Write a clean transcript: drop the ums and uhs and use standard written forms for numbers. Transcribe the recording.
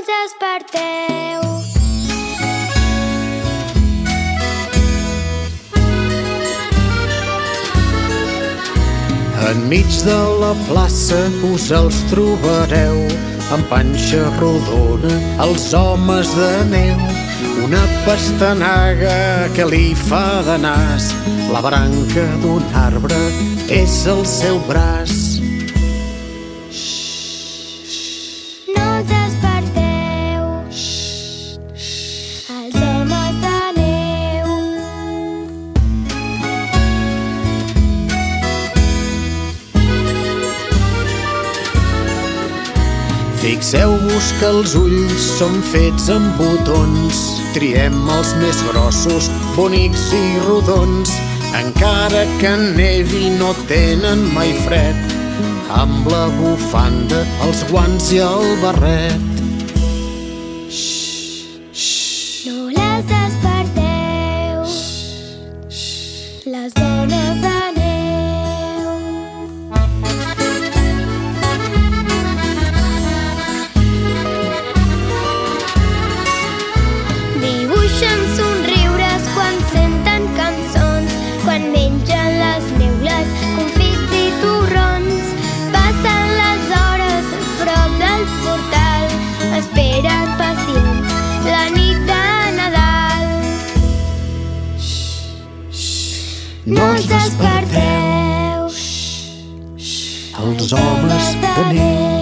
us desperteu. Enmig de la plaça us els trobareu, amb panxa rodona, els homes de neu. Una pastanaga que li fa de nas, la branca d'un arbre és el seu braç. No us desperteu, els homes de neu. Fixeu-vos que els ulls són fets amb botons, triem els més grossos, bonics i rodons. Encara que nevi no tenen mai fred, amb la bufanda, els guants i el barret. No les desperteu, les dones de neu. Dibuixen somriures quan senten cançons, quan mengen les neules, confits i torrons. Passen les hores a prop del portal, esperen pacients la nit de Nadal. No us desperteu, els homes de neu.